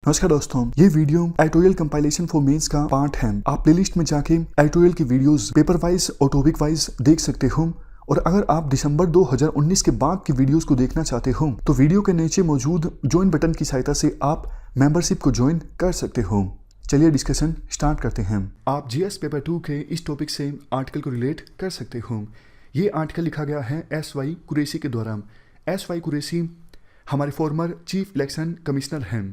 नमस्कार दोस्तों, ये video editorial compilation for mains का पार्ट है। आप प्लेलिस्ट में जाके एडिटोरियल की वीडियोस पेपर वाइज और टॉपिक वाइज देख सकते हो। और अगर आप दिसंबर 2019 के बाद की वीडियोस को देखना चाहते हो तो वीडियो के नीचे मौजूद ज्वाइन बटन की सहायता से आप मेंबरशिप को ज्वाइन कर सकते हो। चलिए डिस्कशन स्टार्ट करते हैं। आप जीएस पेपर 2 के इस टॉपिक से आर्टिकल को रिलेट कर सकते हो। ये आर्टिकल लिखा गया है SY कुरैशी के द्वारा। SY कुरैशी हमारे फॉर्मर चीफ इलेक्शन कमिश्नर हैं।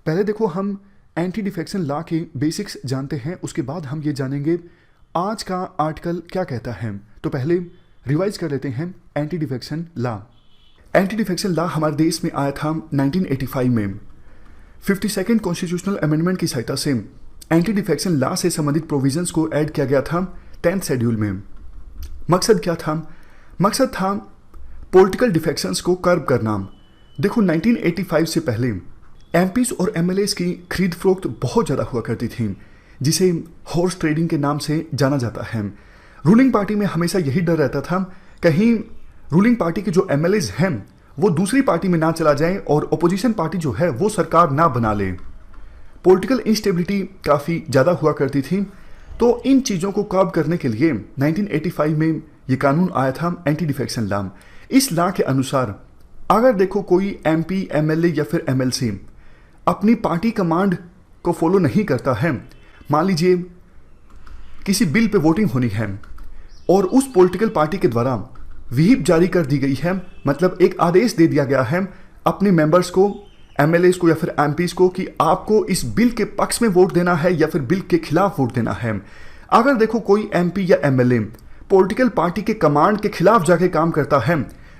पहले देखो हम एंटी डिफेक्शन लॉ के बेसिक्स जानते हैं, उसके बाद हम ये जानेंगे आज का आर्टिकल क्या कहता है। तो पहले रिवाइज कर लेते हैं anti defection law. Anti defection law हमारे देश में आया था 1985 में। 52nd कॉन्स्टिट्यूशनल अमेंडमेंट की सहायता से एंटी डिफेक्शन लॉ से संबंधित प्रोविजंस को ऐड किया गया था 10th शेड्यूल में। मकसद क्या था? मकसद था पॉलिटिकल डिफेक्शंस को कर्ब करना। देखो 1985 से पहले एमपीज और एमएलएस की खरीद फरोख्त बहुत ज़्यादा हुआ करती थी, जिसे हॉर्स ट्रेडिंग के नाम से जाना जाता है। रूलिंग पार्टी में हमेशा यही डर रहता था कहीं रूलिंग पार्टी के जो एमएलएस हैं वो दूसरी पार्टी में ना चला जाए और अपोजिशन पार्टी जो है वो सरकार ना बना ले। पॉलिटिकल इंस्टेबिलिटी काफ़ी ज़्यादा हुआ करती थी। तो इन चीज़ों को कर्ब करने के लिए 1985 में ये कानून आया था एंटी डिफेक्शन लॉ। इस लॉ के अनुसार अगर देखो कोई एमपी, एमएलए या फिर एमएलसी अपनी पार्टी कमांड को फॉलो नहीं करता है, मान लीजिए किसी बिल पे वोटिंग होनी है और उस पॉलिटिकल पार्टी के द्वारा व्हिप जारी कर दी गई है, मतलब एक आदेश दे दिया गया है अपने मेंबर्स को, एमएलएस को या फिर एमपीज को कि आपको इस बिल के पक्ष में वोट देना है या फिर बिल के खिलाफ वोट देना है। अगर देखो कोई एमपी या एमएलए पॉलिटिकल पार्टी के कमांड के खिलाफ जाके काम करता है,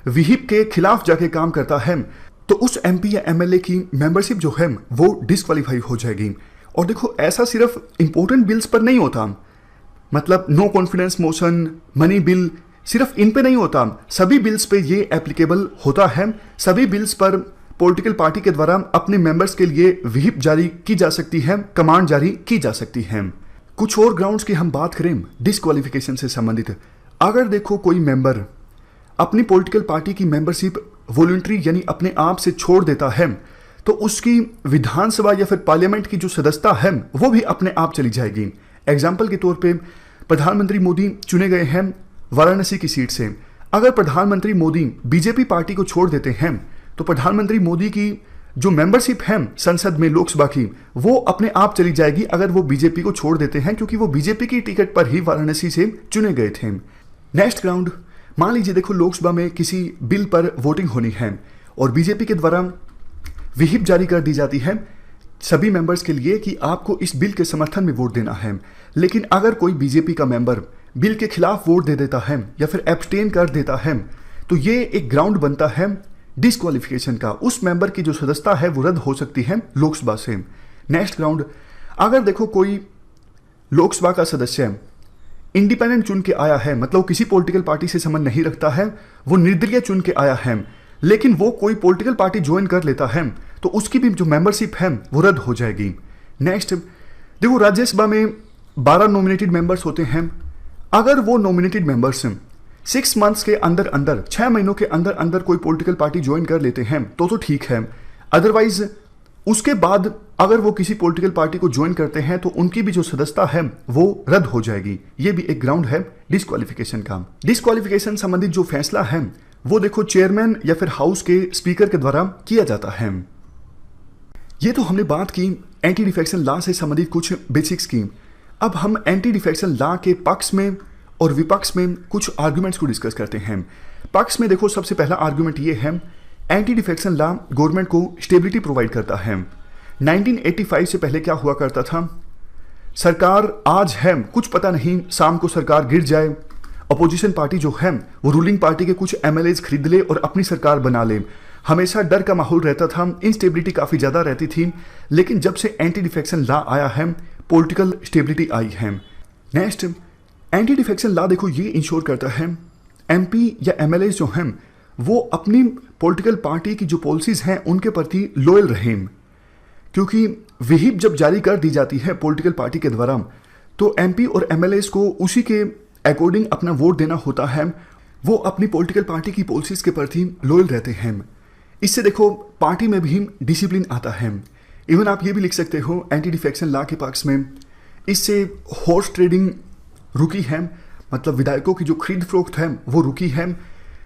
व्हिप के खिलाफ जाके काम करता है, तो उस एमपी या एमएलए की मेंबरशिप जो है वो डिस्क्वालीफाई हो जाएगी। और देखो ऐसा सिर्फ इंपॉर्टेंट बिल्स पर नहीं होता, मतलब no confidence motion, money bill, सिर्फ इन पे नहीं होता, सभी बिल्स पे ये एप्लीकेबल होता है। सभी बिल्स पर पॉलिटिकल पार्टी के द्वारा अपने मेंबर्स के लिए व्हिप जारी की जा सकती है, कमांड जारी की जा सकती है। कुछ और ग्राउंड्स की हम बात करें डिस्क्वालिफिकेशन से संबंधित। अगर देखो कोई मेंबर अपनी पॉलिटिकल पार्टी की मेंबरशिप वॉलंटरी यानी अपने आप से छोड़ देता है तो उसकी विधानसभा या फिर पार्लियामेंट की जो सदस्यता है वो भी अपने आप चली जाएगी। एग्जाम्पल के तौर पे प्रधानमंत्री मोदी चुने गए हैं वाराणसी की सीट से। अगर प्रधानमंत्री मोदी बीजेपी पार्टी को छोड़ देते हैं तो प्रधानमंत्री मोदी की जो मेंबरशिप है संसद में, लोकसभा की, वो अपने आप चली जाएगी अगर वो बीजेपी को छोड़ देते हैं, क्योंकि वो बीजेपी की टिकट पर ही वाराणसी से चुने गए थे। नेक्स्ट ग्राउंड, मान लीजिए देखो लोकसभा में किसी बिल पर वोटिंग होनी है और बीजेपी के द्वारा व्हिप जारी कर दी जाती है सभी मेंबर्स के लिए कि आपको इस बिल के समर्थन में वोट देना है। लेकिन अगर कोई बीजेपी का मेंबर बिल के खिलाफ वोट दे देता है या फिर एब्सटेन कर देता है तो ये एक ग्राउंड बनता है डिस्क्वालिफिकेशन का। उस मेंबर की जो सदस्यता है वो रद्द हो सकती है लोकसभा से। नेक्स्ट ग्राउंड, अगर देखो कोई लोकसभा का सदस्य इंडिपेंडेंट चुन के आया है, मतलब किसी पॉलिटिकल पार्टी से संबंध नहीं रखता है, वो निर्दलीय चुन के आया है, लेकिन वो कोई पॉलिटिकल पार्टी ज्वाइन कर लेता है तो उसकी भी जो मेंबरशिप है वो रद्द हो जाएगी। नेक्स्ट देखो राज्यसभा में 12 नॉमिनेटेड मेंबर्स होते हैं। अगर वो नॉमिनेटेड मेंबर्स 6 मंथ्स के अंदर अंदर, 6 महीनों के अंदर अंदर कोई पॉलिटिकल पार्टी ज्वाइन कर लेते हैं तो ठीक है। अदरवाइज उसके बाद अगर वो किसी पॉलिटिकल पार्टी को ज्वाइन करते हैं तो उनकी भी जो सदस्यता है वो रद्द हो जाएगी। ये भी एक ग्राउंड है डिस्क्वालिफिकेशन का। डिस्क्वालिफिकेशन संबंधित जो फैसला है वो देखो चेयरमैन या फिर हाउस के स्पीकर के द्वारा किया जाता है। ये तो हमने बात की एंटी डिफेक्शन लॉ से संबंधित कुछ बेसिक्स की। अब हम एंटी डिफेक्शन लॉ के पक्ष में और विपक्ष में कुछ आर्ग्यूमेंट्स को डिस्कस करते हैं। पक्ष में देखो सबसे पहला आर्ग्यूमेंट ये है, एंटी डिफेक्शन लॉ गवर्नमेंट को स्टेबिलिटी प्रोवाइड करता है। 1985 से पहले क्या हुआ करता था, सरकार आज है कुछ पता नहीं, शाम को सरकार गिर जाए, अपोजिशन पार्टी जो है वो रूलिंग पार्टी के कुछ एमएलएज खरीद ले और अपनी सरकार बना ले। हमेशा डर का माहौल रहता था, इंस्टेबिलिटी काफ़ी ज़्यादा रहती थी। लेकिन जब से एंटी डिफेक्शन लॉ आया है पॉलिटिकल स्टेबिलिटी आई है। नेक्स्ट, एंटी डिफेक्शन लॉ देखो ये इंश्योर करता है एमपी या एमएलए जो हैं वो अपनी पॉलिटिकल पार्टी की जो पॉलिसीज हैं उनके प्रति लॉयल रहें, क्योंकि व्हिप जब जारी कर दी जाती है पॉलिटिकल पार्टी के द्वारा तो एमपी और एमएलएस को उसी के अकॉर्डिंग अपना वोट देना होता है। वो अपनी पॉलिटिकल पार्टी की पॉलिसीज के प्रति लॉयल रहते हैं। इससे देखो पार्टी में भी डिसिप्लिन आता है। इवन आप ये भी लिख सकते हो एंटी डिफेक्शन लॉ के पक्ष में, इससे हॉर्स ट्रेडिंग रुकी है, मतलब विधायकों की जो खरीद फरोख्त है वो रुकी है,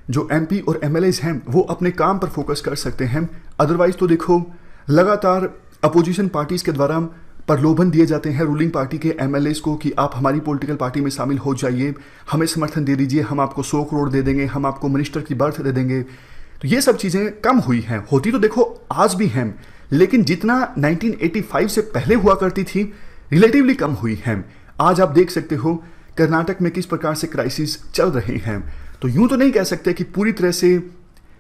जो एमपी और एमएलएज हैं वो अपने काम पर फोकस कर सकते हैं। अदरवाइज तो देखो लगातार अपोजिशन पार्टीज के द्वारा प्रलोभन दिए जाते हैं रूलिंग पार्टी के एमएलएज को कि आप हमारी पॉलिटिकल पार्टी में शामिल हो जाइए, हमें समर्थन दे दीजिए, हम आपको 100 करोड़ दे देंगे, हम आपको मिनिस्टर की बर्थ दे देंगे। तो ये सब चीज़ें कम हुई हैं, होती तो देखो आज भी हैं, लेकिन जितना 1985 से पहले हुआ करती थी रिलेटिवली कम हुई हैं। आज आप देख सकते हो कर्नाटक में किस प्रकार से क्राइसिस चल रहे हैं। तो यूं तो नहीं कह सकते कि पूरी तरह से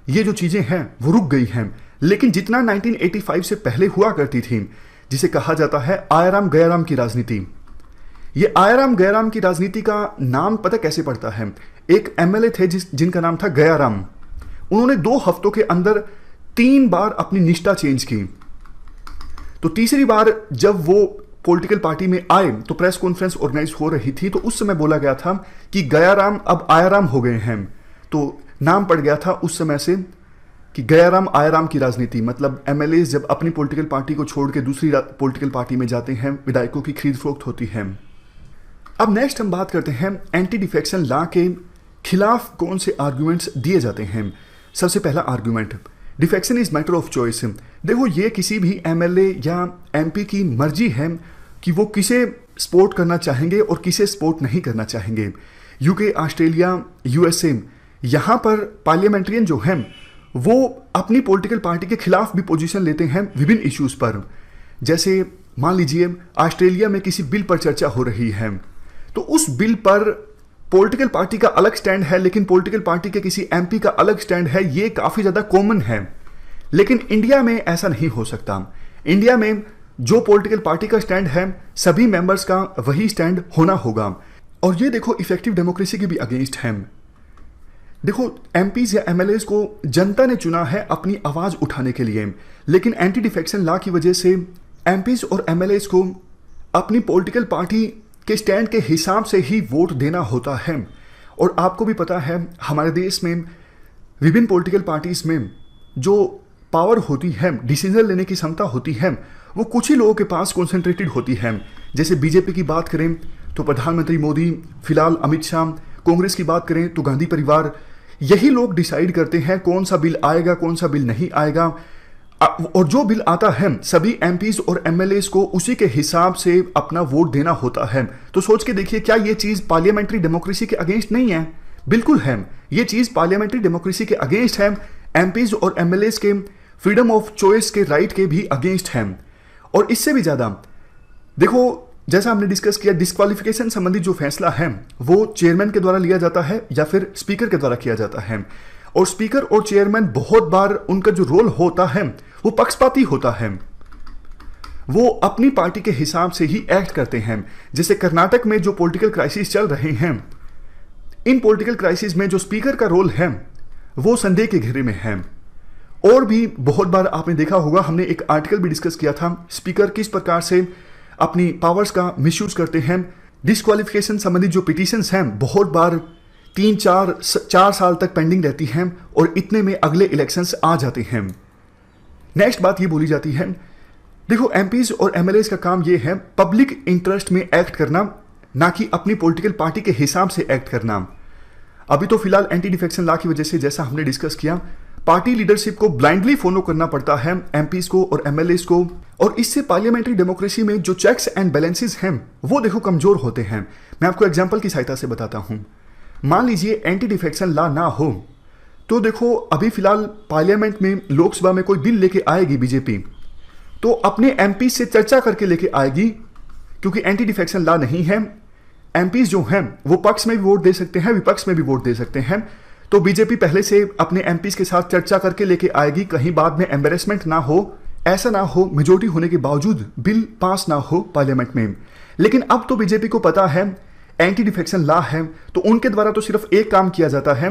ये जो चीज़ें हैं वो रुक गई हैं, लेकिन जितना 1985 से पहले हुआ करती थी, जिसे कहा जाता है आयाराम गयाराम की राजनीति, ये आयाराम गयाराम की राजनीति का नाम पता कैसे पड़ता है? एक एमएलए थे जिनका नाम था गयाराम, उन्होंने 2 हफ्तों के अंदर 3 बार अपनी निष्ठा चेंज की। तो तीसरी बार जब वो पॉलिटिकल पार्टी में आए तो प्रेस कॉन्फ्रेंस ऑर्गेनाइज हो रही थी, तो उस समय बोला गया था कि गयाराम अब आयाराम हो गए हैं। तो नाम पड़ गया था उस समय से कि गयाराम आयाराम की राजनीति, मतलब एमएलए जब अपनी पॉलिटिकल पार्टी को छोड़ के दूसरी पॉलिटिकल पार्टी में जाते हैं, विधायकों की खरीद फरोख्त होती है। अब नेक्स्ट हम बात करते हैं एंटी डिफेक्शन लॉ के खिलाफ कौन से आर्ग्यूमेंट्स दिए जाते हैं। सबसे पहला argument, defection is matter of choice. देखो ये किसी भी एमएलए या एमपी की मर्जी है कि वो किसे सपोर्ट करना चाहेंगे और किसे सपोर्ट नहीं करना चाहेंगे। यूके, ऑस्ट्रेलिया, यूएसए, यहाँ पर पार्लियामेंट्रियन जो हैं वो अपनी पॉलिटिकल पार्टी के खिलाफ भी पोजीशन लेते हैं विभिन्न इश्यूज पर। जैसे मान लीजिए ऑस्ट्रेलिया में किसी बिल पर चर्चा हो रही है, तो उस बिल पर पॉलिटिकल पार्टी का अलग स्टैंड है, लेकिन पॉलिटिकल पार्टी के किसी एमपी का अलग स्टैंड है। ये काफ़ी ज़्यादा कॉमन है, लेकिन इंडिया में ऐसा नहीं हो सकता। इंडिया में जो पॉलिटिकल पार्टी का स्टैंड है सभी मेंबर्स का वही स्टैंड होना होगा। और ये देखो इफेक्टिव डेमोक्रेसी के भी अगेंस्ट है। देखो एमपीज या एमएलएज को जनता ने चुना है अपनी आवाज़ उठाने के लिए, लेकिन एंटी डिफेक्शन लॉ की वजह से एमपीज और एमएलएज को अपनी पॉलिटिकल पार्टी के स्टैंड के हिसाब से ही वोट देना होता है। और आपको भी पता है हमारे देश में विभिन्न पॉलिटिकल पार्टीज में जो पावर होती है, डिसीजन लेने की क्षमता होती है, वो कुछ ही लोगों के पास कॉन्सेंट्रेटेड होती है। जैसे बीजेपी की बात करें तो प्रधानमंत्री मोदी, फिलहाल अमित शाह, कांग्रेस की बात करें तो गांधी परिवार, यही लोग डिसाइड करते हैं कौन सा बिल आएगा, कौन सा बिल नहीं आएगा। और जो बिल आता है सभी एमपीज और एमएलएज को उसी के हिसाब से अपना वोट देना होता है। तो सोच के देखिए, क्या ये चीज़ पार्लियामेंट्री डेमोक्रेसी के अगेंस्ट नहीं है? बिल्कुल है। ये चीज़ पार्लियामेंट्री डेमोक्रेसी के अगेंस्ट है, एमपीज और एमएलएज के फ्रीडम ऑफ चॉइस के राइट के भी अगेंस्ट है। और इससे भी ज़्यादा देखो, जैसा हमने डिस्कस किया, डिस्क्वालिफिकेशन संबंधी जो फैसला है वो चेयरमैन के द्वारा लिया जाता है या फिर स्पीकर के द्वारा किया जाता है। और स्पीकर और चेयरमैन बहुत बार उनका जो रोल होता है वो पक्षपाती होता है, वो अपनी पार्टी के हिसाब से ही एक्ट करते हैं। जैसे कर्नाटक में जो पॉलिटिकल क्राइसिस चल रहे हैं, इन पॉलिटिकल क्राइसिस में जो स्पीकर का रोल है वो संदेह के घेरे में है। और भी बहुत बार आपने देखा होगा, हमने एक आर्टिकल भी डिस्कस किया था, स्पीकर किस प्रकार से अपनी पावर्स का मिसयूज करते हैं। डिस्क्वालिफिकेशन संबंधी जो पिटीशंस हैं बहुत बार 3-4 साल तक पेंडिंग रहती हैं और इतने में अगले इलेक्शंस आ जाते हैं। नेक्स्ट बात ये बोली जाती है, देखो एमपीज और एमएलएज का काम ये है पब्लिक इंटरेस्ट में एक्ट करना, ना कि अपनी पॉलिटिकल पार्टी के हिसाब से एक्ट करना। अभी तो फिलहाल एंटी डिफेक्शन लॉ की वजह से, जैसा हमने डिस्कस किया, पार्टी लीडरशिप को ब्लाइंडली फॉलो करना पड़ता है एमपीज को और एमएलएज को, और इससे पार्लियामेंट्री डेमोक्रेसी में जो चेक्स एंड बैलेंसेस हैं वो देखो कमजोर होते हैं। मैं आपको एग्जांपल की सहायता से बताता हूं। मान लीजिए एंटी डिफेक्शन लॉ ना हो तो देखो अभी फिलहाल पार्लियामेंट में, लोकसभा में कोई बिल लेके आएगी बीजेपी, तो अपने एमपी से चर्चा करके लेके आएगी, क्योंकि एंटी डिफेक्शन लॉ नहीं है। एमपीज जो हैं वो पक्ष में भी वोट दे सकते हैं, विपक्ष में भी वोट दे सकते हैं। तो बीजेपी पहले से अपने एमपीज के साथ चर्चा करके लेके आएगी, कहीं बाद में एम्बेरसमेंट ना हो, ऐसा ना हो मेजोरिटी होने के बावजूद बिल पास ना हो पार्लियामेंट में। लेकिन अब तो बीजेपी को पता है एंटी डिफेक्शन लॉ है, तो उनके द्वारा तो सिर्फ एक काम किया जाता है,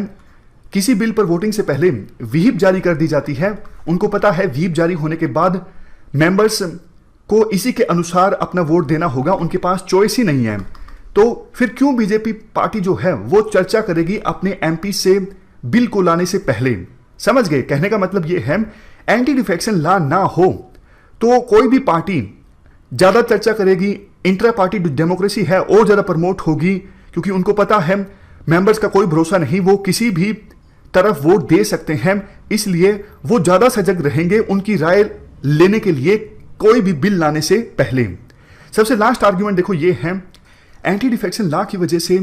किसी बिल पर वोटिंग से पहले व्हीप जारी कर दी जाती है। उनको पता है व्हीप जारी होने के बाद मेंबर्स को इसी के अनुसार अपना वोट देना होगा, उनके पास चॉइस ही नहीं है। तो फिर क्यों बीजेपी पार्टी जो है वो चर्चा करेगी अपने एमपी से बिल को लाने से पहले? समझ गए? कहने का मतलब ये है एंटी डिफेक्शन लॉ ना हो तो कोई भी पार्टी ज़्यादा चर्चा करेगी, इंट्रा पार्टी डेमोक्रेसी है और ज़्यादा प्रमोट होगी, क्योंकि उनको पता है मेंबर्स का कोई भरोसा नहीं, वो किसी भी तरफ वोट दे सकते हैं, इसलिए वो ज़्यादा सजग रहेंगे उनकी राय लेने के लिए कोई भी बिल लाने से पहले। सबसे लास्ट आर्ग्यूमेंट देखो ये है, एंटी डिफेक्शन लॉ की वजह से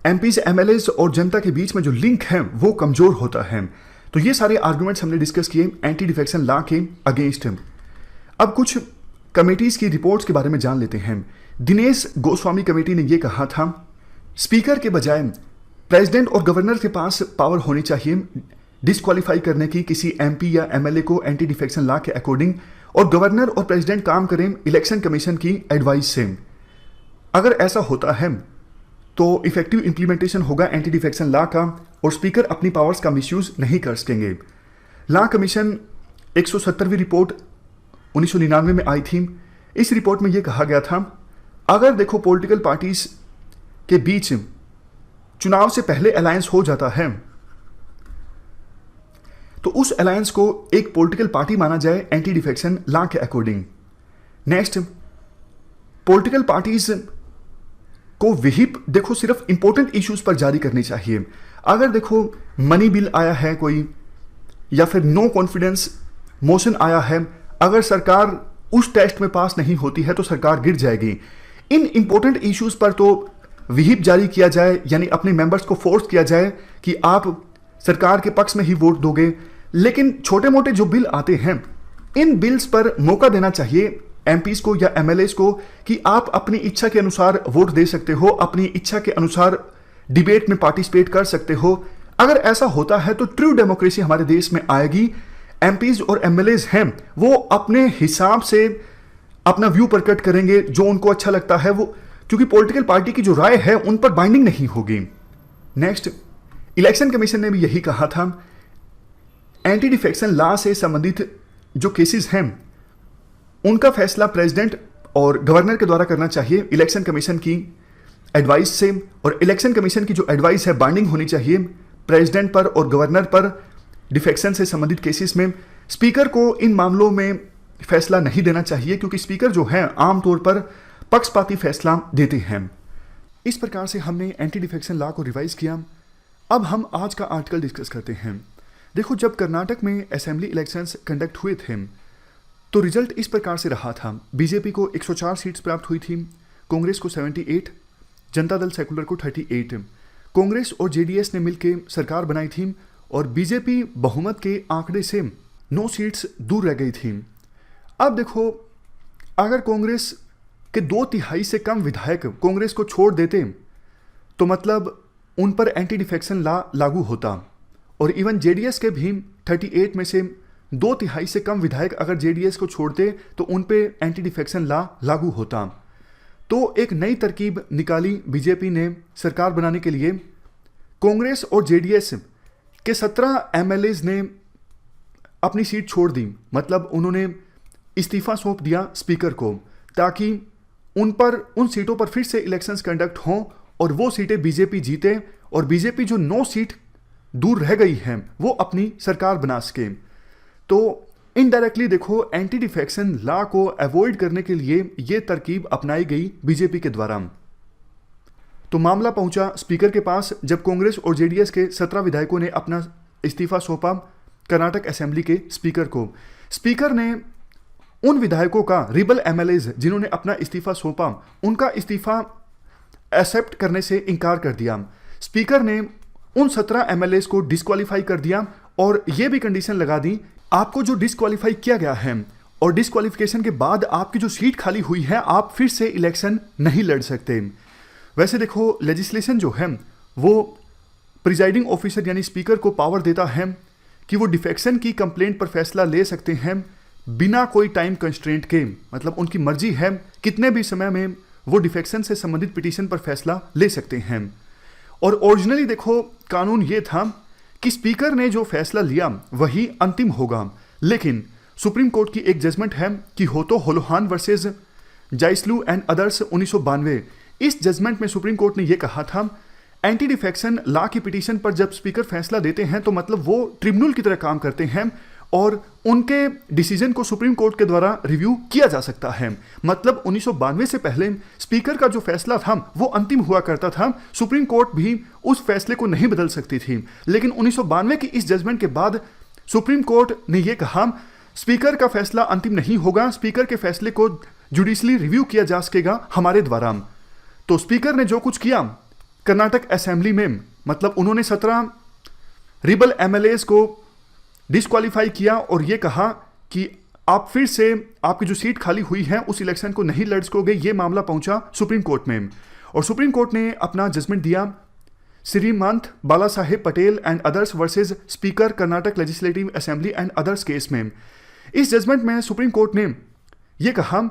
एमपीज, एमएलएज और जनता के बीच में जो लिंक है वो कमजोर होता है। तो ये सारे आर्ग्यूमेंट्स हमने डिस्कस किए एंटी डिफेक्शन लॉ के अगेंस्ट। अब कुछ कमेटीज की रिपोर्ट्स के बारे में जान लेते हैं। दिनेश गोस्वामी कमेटी ने यह कहा था, स्पीकर के बजाय प्रेसिडेंट और गवर्नर के पास पावर होनी चाहिए डिस्क्वालीफाई करने की किसी एमपी या एमएलए को एंटी डिफेक्शन लॉ के अकॉर्डिंग, और गवर्नर और प्रेसिडेंट काम करें इलेक्शन कमीशन की एडवाइस से। अगर ऐसा होता है तो इफेक्टिव इंप्लीमेंटेशन होगा एंटी डिफेक्शन लॉ का और स्पीकर अपनी पावर्स का मिसयूज नहीं कर सकेंगे। लॉ कमीशन 170वीं रिपोर्ट 1999 में आई थी। इस रिपोर्ट में यह कहा गया था, अगर देखो पॉलिटिकल पार्टीज के बीच चुनाव से पहले अलायंस हो जाता है तो उस अलायंस को एक पॉलिटिकल पार्टी माना जाए एंटी डिफेक्शन लॉ के अकॉर्डिंग। नेक्स्ट, पॉलिटिकल पार्टीज को विहिप देखो सिर्फ इंपॉर्टेंट इश्यूज पर जारी करनी चाहिए। अगर देखो मनी बिल आया है कोई, या फिर नो कॉन्फिडेंस मोशन आया है, अगर सरकार उस टेस्ट में पास नहीं होती है तो सरकार गिर जाएगी। इन इंपॉर्टेंट इश्यूज पर तो विहिप जारी किया जाए, यानी अपने मेंबर्स को फोर्स किया जाए कि आप सरकार के पक्ष में ही वोट दोगे। लेकिन छोटे मोटे जो बिल आते हैं, इन बिल्स पर मौका देना चाहिए एमपीज को या एमएलएज को कि आप अपनी इच्छा के अनुसार वोट दे सकते हो, अपनी इच्छा के अनुसार डिबेट में पार्टिसिपेट कर सकते हो। अगर ऐसा होता है तो ट्रू डेमोक्रेसी हमारे देश में आएगी। एमपीज और एमएलएज हैं वो अपने हिसाब से अपना व्यू प्रकट करेंगे, जो उनको अच्छा लगता है वो, क्योंकि पॉलिटिकल पार्टी की जो राय है उन पर बाइंडिंग नहीं होगी। नेक्स्ट, इलेक्शन कमीशन ने भी यही कहा था, एंटी डिफेक्शन लॉ से संबंधित जो केसेस हैं उनका फैसला प्रेसिडेंट और गवर्नर के द्वारा करना चाहिए इलेक्शन कमीशन की एडवाइस से, और इलेक्शन कमीशन की जो एडवाइस है बाइंडिंग होनी चाहिए प्रेसिडेंट पर और गवर्नर पर। डिफेक्शन से संबंधित केसेस में स्पीकर को इन मामलों में फैसला नहीं देना चाहिए, क्योंकि स्पीकर जो है आमतौर पर पक्षपाती फैसला देते हैं। इस प्रकार से हमने एंटी डिफेक्शन लॉ को रिवाइज किया। अब हम आज का आर्टिकल डिस्कस करते हैं। देखो, जब कर्नाटक में असेंबली इलेक्शंस कंडक्ट हुए थे तो रिजल्ट इस प्रकार से रहा था, बीजेपी को 104 सीट्स प्राप्त हुई थी, कांग्रेस को 78, जनता दल सेकुलर को 38। कांग्रेस और जेडीएस ने मिलकर सरकार बनाई थी और बीजेपी बहुमत के आंकड़े से 9 सीट्स दूर रह गई थी। अब देखो, अगर कांग्रेस के 2/3 से कम विधायक कांग्रेस को छोड़ देते तो मतलब उन पर एंटी डिफेक्शन लॉ लागू होता, और इवन जेडीएस के भी 38 में से 2/3 से कम विधायक अगर जेडीएस को छोड़ते तो उन पे एंटी डिफेक्शन लॉ लागू होता। तो एक नई तरकीब निकाली बीजेपी ने सरकार बनाने के लिए। कांग्रेस और जेडीएस के 17 एमएलएज ने अपनी सीट छोड़ दी, मतलब उन्होंने इस्तीफा सौंप दिया स्पीकर को, ताकि उन सीटों पर फिर से इलेक्शंस कंडक्ट हों और वो सीटें बीजेपी जीते, और बीजेपी जो 9 सीट दूर रह गई हैं वो अपनी सरकार बना सके। तो इनडायरेक्टली देखो, एंटी डिफेक्शन लॉ को अवॉइड करने के लिए ये तरकीब अपनाई गई बीजेपी के द्वारा। तो मामला पहुंचा स्पीकर के पास जब कांग्रेस और जेडीएस के 17 विधायकों ने अपना इस्तीफा सौंपा कर्नाटक असेंबली के स्पीकर को। स्पीकर ने उन विधायकों का, रिबल एमएलएज जिन्होंने अपना इस्तीफा सौंपा, उनका इस्तीफा एक्सेप्ट करने से इनकार कर दिया। स्पीकर ने उन 17 एमएलएज को डिस्क्वालीफाई कर दिया और यह भी कंडीशन लगा दी, आपको जो डिस्क्वालीफाई किया गया है और डिस्क्वालिफिकेशन के बाद आपकी जो सीट खाली हुई है, आप फिर से इलेक्शन नहीं लड़ सकते। वैसे देखो, लेजिस्लेशन जो है वो प्रिजाइडिंग ऑफिसर यानी स्पीकर को पावर देता है कि वो डिफेक्शन की कंप्लेंट पर फैसला ले सकते हैं बिना कोई टाइम कंस्ट्रेंट के, मतलब उनकी मर्जी है कितने भी समय में वो डिफेक्शन से संबंधित पिटीशन पर फैसला ले सकते हैं। और ओरिजिनली देखो, कानून ये था कि स्पीकर ने जो फैसला लिया वही अंतिम होगा, लेकिन सुप्रीम कोर्ट की एक जजमेंट है कि होतो होलोहान वर्सेस जाइस्लू एंड अदर्स 1992, इस जजमेंट में सुप्रीम कोर्ट ने यह कहा था एंटी डिफेक्शन लॉ की पिटीशन पर जब स्पीकर फैसला देते हैं तो मतलब वो ट्रिब्यूनल की तरह काम करते हैं और उनके डिसीजन को सुप्रीम कोर्ट के द्वारा रिव्यू किया जा सकता है। मतलब 1992 से पहले स्पीकर का जो फैसला था वो अंतिम हुआ करता था, सुप्रीम कोर्ट भी उस फैसले को नहीं बदल सकती थी। लेकिन 1992 की इस जजमेंट के बाद सुप्रीम कोर्ट ने यह कहा स्पीकर का फैसला अंतिम नहीं होगा, स्पीकर के फैसले को जुडिशली रिव्यू किया जा सकेगा हमारे द्वारा। तो स्पीकर ने जो कुछ किया कर्नाटक असेंबली में, मतलब उन्होंने 17 रिबल एमएलएस को डिस्क्वालीफाई किया और ये कहा कि आप फिर से आपकी जो सीट खाली हुई है उस इलेक्शन को नहीं लड़ सकोगे। ये मामला पहुंचा सुप्रीम कोर्ट में और सुप्रीम कोर्ट ने अपना जजमेंट दिया Shrimant Bala Saheb Patel and others versus speaker Karnataka legislative assembly and others case में। इस जजमेंट में सुप्रीम कोर्ट ने यह कहा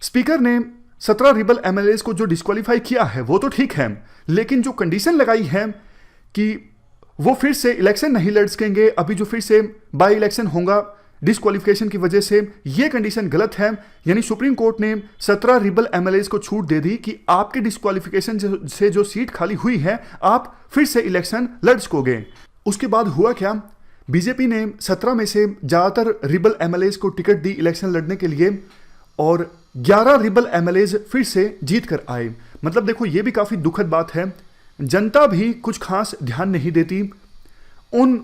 स्पीकर ने 17 रिबल एमएलएस को जो डिस्क्वालीफाई किया है वो तो ठीक है, लेकिन जो कंडीशन लगाई है कि वो फिर से इलेक्शन नहीं लड़ सकेंगे, अभी जो फिर से बाई इलेक्शन होगा डिस्क्वालिफिकेशन की वजह से, ये कंडीशन गलत है। यानी सुप्रीम कोर्ट ने 17 रिबल एमएलएस को छूट दे दी कि आपके डिस्क्वालिफिकेशन से जो सीट खाली हुई है आप फिर से इलेक्शन लड़ सकोगे। उसके बाद हुआ क्या, बीजेपी ने 17 में से ज़्यादातर रिबल एमएलएस को टिकट दी इलेक्शन लड़ने के लिए और 11 रिबल एमएलएस फिर से जीत कर आए। मतलब देखो ये भी काफ़ी दुखद बात है, जनता भी कुछ खास ध्यान नहीं देती। उन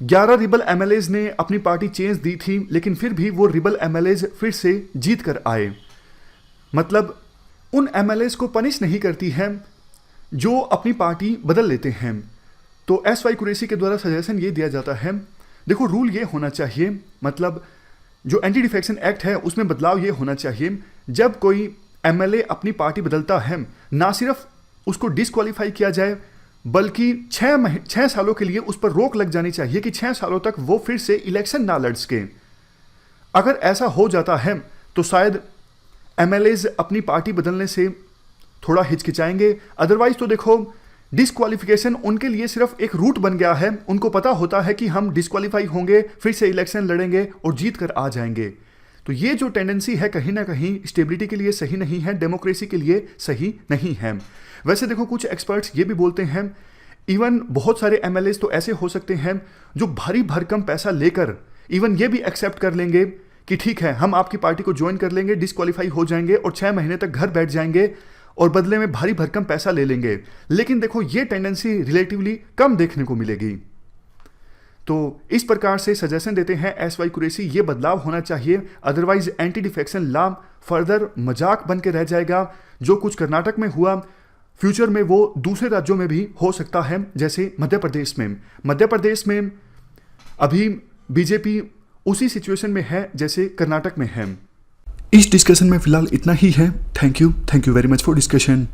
11 रिबल एमएलएस ने अपनी पार्टी चेंज दी थी लेकिन फिर भी वो रिबल एमएलएस फिर से जीत कर आए। मतलब उन एमएलएस को पनिश नहीं करती है जो अपनी पार्टी बदल लेते हैं। तो एस वाई कुरैशी के द्वारा सजेशन ये दिया जाता है, देखो रूल ये होना चाहिए, मतलब जो एंटी डिफेक्शन एक्ट है उसमें बदलाव ये होना चाहिए, जब कोई एमएलए अपनी पार्टी बदलता है ना सिर्फ उसको डिस्क्वालीफाई किया जाए बल्कि 6 सालों के लिए उस पर रोक लग जानी चाहिए कि 6 सालों तक वो फिर से इलेक्शन ना लड़ सके। अगर ऐसा हो जाता है तो शायद एमएलएज अपनी पार्टी बदलने से थोड़ा हिचकिचाएंगे। अदरवाइज तो देखो डिस्क्वालिफिकेशन उनके लिए सिर्फ एक रूट बन गया है, उनको पता होता है कि हम डिस्क्वालीफाई होंगे फिर से इलेक्शन लड़ेंगे और जीत कर आ जाएंगे। तो ये जो टेंडेंसी है कहीं ना कहीं स्टेबिलिटी के लिए सही नहीं है, डेमोक्रेसी के लिए सही नहीं है। वैसे देखो कुछ एक्सपर्ट्स ये भी बोलते हैं इवन बहुत सारे एमएलएस तो ऐसे हो सकते हैं जो भारी भरकम पैसा लेकर इवन ये भी एक्सेप्ट कर लेंगे कि ठीक है हम आपकी पार्टी को ज्वाइन कर लेंगे, डिस्क्वालीफाई हो जाएंगे और 6 महीने तक घर बैठ जाएंगे और बदले में भारी भरकम पैसा ले लेंगे। लेकिन देखो ये टेंडेंसी रिलेटिवली कम देखने को मिलेगी। तो इस प्रकार से सजेशन देते हैं एस वाई कुरैशी, ये बदलाव होना चाहिए, otherwise anti defection law further मजाक बन के रह जाएगा। जो कुछ कर्नाटक में हुआ फ्यूचर में वो दूसरे राज्यों में भी हो सकता है, जैसे मध्य प्रदेश में अभी बीजेपी उसी सिचुएशन में है जैसे कर्नाटक में है। इस डिस्कशन में फिलहाल इतना ही है। Thank you very much for discussion.